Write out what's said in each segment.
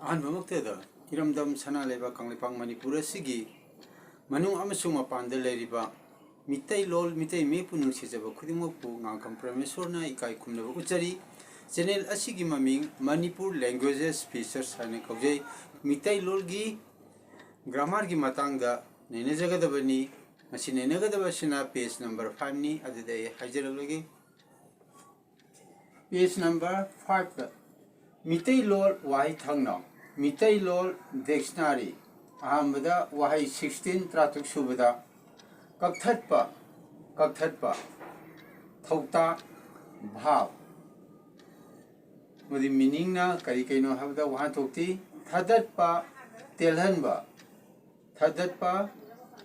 ꯑꯍꯥꯟꯕꯃꯛꯇꯗ ꯏꯔꯝꯗꯝ ꯁꯅꯥ ꯂꯩꯕꯥꯛ ꯀꯪꯂꯩꯄꯥꯛ ꯃꯅꯤꯄꯨꯔ ꯑꯁꯤꯒꯤ ꯃꯅꯨꯡ ꯑꯃꯁꯨꯡ ꯃꯄꯥꯟꯗ ꯂꯩꯔꯤꯕ ꯃꯤꯇꯩꯂꯣꯟ ꯃꯤꯇꯩ ꯃꯌꯦꯛꯄꯨ ꯅꯨꯡꯁꯤꯖꯕ ꯈꯨꯗꯤꯡꯃꯛꯄꯨ ꯉꯥꯡꯐꯝ ꯄ꯭ꯔꯃꯦꯁꯣꯔꯅ ꯏꯀꯥꯏ ꯈꯨꯝꯅꯕ ꯎꯠꯆꯔꯤ ꯆꯦꯅꯦꯜ ꯑꯁꯤꯒꯤ ꯃꯃꯤꯡ ꯃꯅꯤꯄꯨꯔ ꯂꯦꯡꯒ꯭ꯋꯦꯖꯦꯁ ꯐꯤꯆꯔꯁ ꯍꯥꯏꯅ ꯀꯧꯖꯩ ꯃꯤꯇꯩꯂꯣꯟꯒꯤ ꯒ꯭ꯔꯥꯃꯥꯔꯒꯤ ꯃꯇꯥꯡꯗ ꯅꯩꯅꯖꯒꯗꯕꯅꯤ ꯃꯁꯤ ꯅꯩꯅꯒꯗꯕꯁꯤꯅ ꯄꯦꯖ ꯅꯝꯕꯔ 5 ꯅꯤ ꯑꯗꯨꯗ ꯑꯩ ꯍꯥꯏꯖꯔꯛꯂꯒꯦ ꯄꯦꯖ ꯅꯝꯕꯔ 5 ꯗ ꯃꯤꯇꯩꯂꯣꯟ ꯋꯥꯍꯩꯊꯪꯅꯧ ꯃꯤꯇꯩꯂꯣꯟ ꯗꯤꯛꯁꯅꯥꯔꯤ ꯑꯍꯥꯟꯕꯗ ꯋꯥꯍꯩ 16 ꯇꯔꯥꯇꯔꯨꯛ ꯁꯨꯕꯗ ꯀꯛꯊꯠꯄ ꯀꯛꯊꯠꯄ ꯊꯧꯇꯥꯛ ꯚꯥꯕ ꯃꯗꯤ ꯃꯤꯅꯤꯡꯅ ꯀꯔꯤ ꯀꯩꯅꯣ ꯍꯥꯏꯕꯗ ꯋꯥꯍꯟꯊꯣꯛꯇꯤ ꯊꯥꯗꯠꯄ ꯇꯦꯜꯍꯟꯕ ꯊꯥꯗꯠꯄ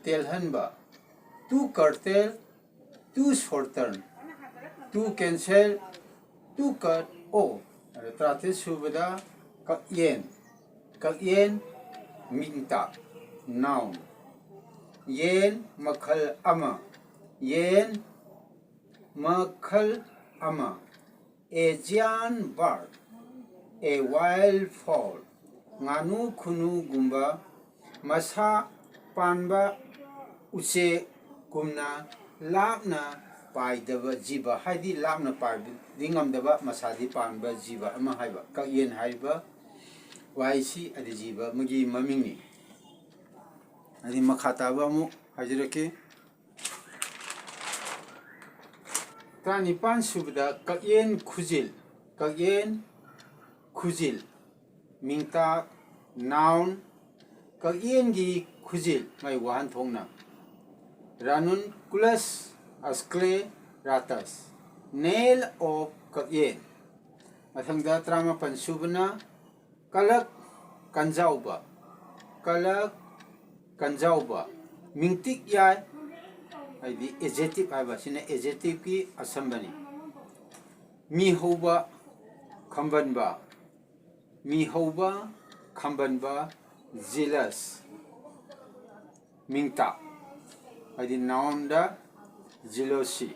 ꯇꯦꯜꯍꯟꯕ two curtail to shorten to cancel to cut off ꯇꯔꯥꯇꯔꯦꯠ ꯁꯨꯕꯗ ꯀꯛꯌꯦꯟ ꯀꯛꯌꯦꯟ ꯃꯤꯡꯇ noun ꯌꯦꯟ ꯃꯈꯜ ꯑꯃ ꯌꯦꯟ ꯃꯈꯜ ꯑꯃ a giant bird a wild fowl nganu khunu gumba masa panba uche gumna lapna paidaba jiba haidi lapna paidi ngamdaba masadi panba jiba ama haiba kakyen haiba waisi adi jiba magi mamingni adi makhataba mu hajirake Tanipan subda kakyen khujil mingta noun kakyen gi khujil mai wahan thongna ranunculus ascle ratus nail of kakyen mathangda trama pansubna kalak kanjauba mingtik yai the adjective haiba sina adjective ki asambani mi houba khambanba jealous mingta the noun da jealousy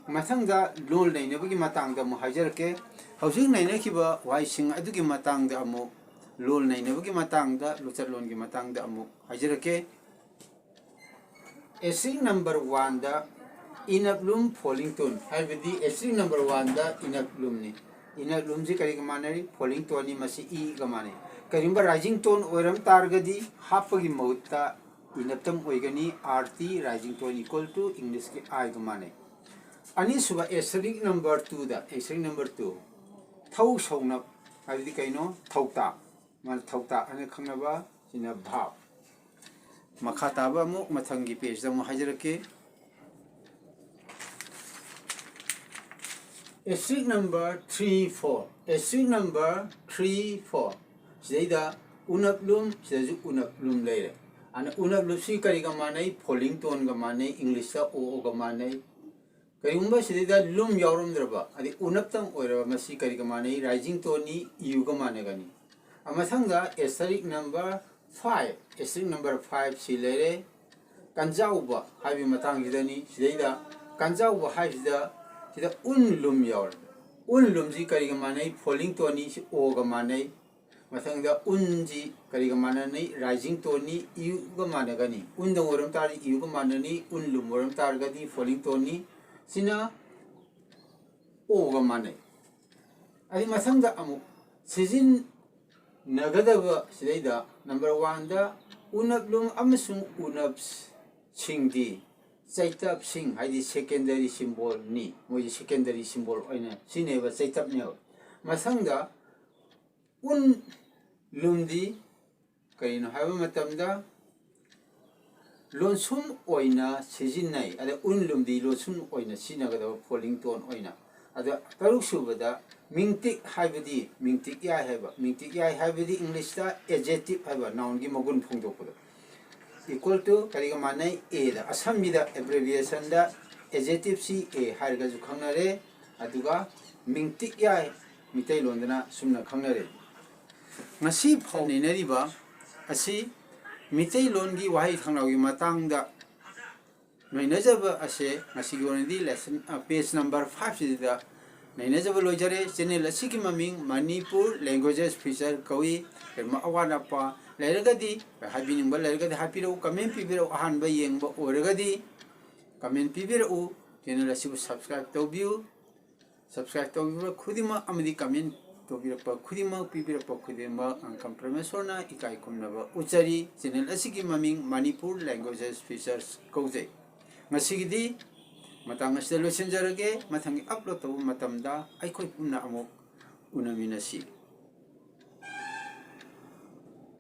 mathangda lol nainabagi matangda mu hajarke hojik nainakhiba waising adugi matangda amu lol nainabagi matangda lucharlon gi matangda amu hajarke String number 1 da inablum falling tone haibidi string number 1 da inablum ni inablum ji kari gamanari falling tone ni masi e gamane karimba rising tone oiram targadi hapagi mahutta inaptam oigani rt rising tone equal to english ki I gamane ani suba string number 2 da string number 2 thau sauna haibidi kaino thauta man thauta ane khangnaba sina bhav Makhataba mu mathangi page da mu hajarake string number 3 4 string number 3 4 seida unaplum seju unaplum leire ana unaplum si kari ga manai falling tone ga manai english da o ga manai kayumba seida lum yaurum draba adi unaptam oiraba masi kari ga manai rising tone ni u ga managani amathanga string number 5 string number 5 si lere kanjauba haibi matang hidani sidaida kanjauba haibida sida unlum yaur unlum ji kari ga manai falling tone ni si o ga manai mathangda unji kari ga manai rising tone ni u ga managani unda oram tari u ga manani unlum oram targadi falling tone ni sina o ga manai ai mathangda amu sijin nagadaba sidaida number 1 da unablum amasung unaps singdi chaitap sing haidi secondary symbol ni moi secondary symbol oina sineba chaitap ne masangda un lumdi kaino haiba matamda lonsum oina sijinai ada un lumdi lonsum oina sinagadaba falling tone oina ada taruk subada mingtik haibidi mingtik yai haibidi english da adjective haiba noun gi magun phongdokpado equal to kari ga manai a da assami da abbreviation da adjective si a harga ju khangnare aduga mingtik yai mitai londana sumna khangnare ngasi phone neriba asi mitai lon gi wahai thangnau gi matang da noinajaba ase ngasi gi onadi lesson page number 5 sida Nainajaba loijare channel asiki maming Manipur languages feature kawi ma awana pa lairagadi habiningba lairagadi hapiro comment pibiro ahanba yengba oragadi comment pibiro channel asibu subscribe tawbiu subscribe tawbiu khudima amadi comment tawbiu pa khudima pibiro pa khudima angkam promesona ikai kumnaba uchari channel asiki maming Manipur languages features kauje ngasigidi matang asida losenjarage mathangi upload tabu matamda aikoi pumna amok unaminasi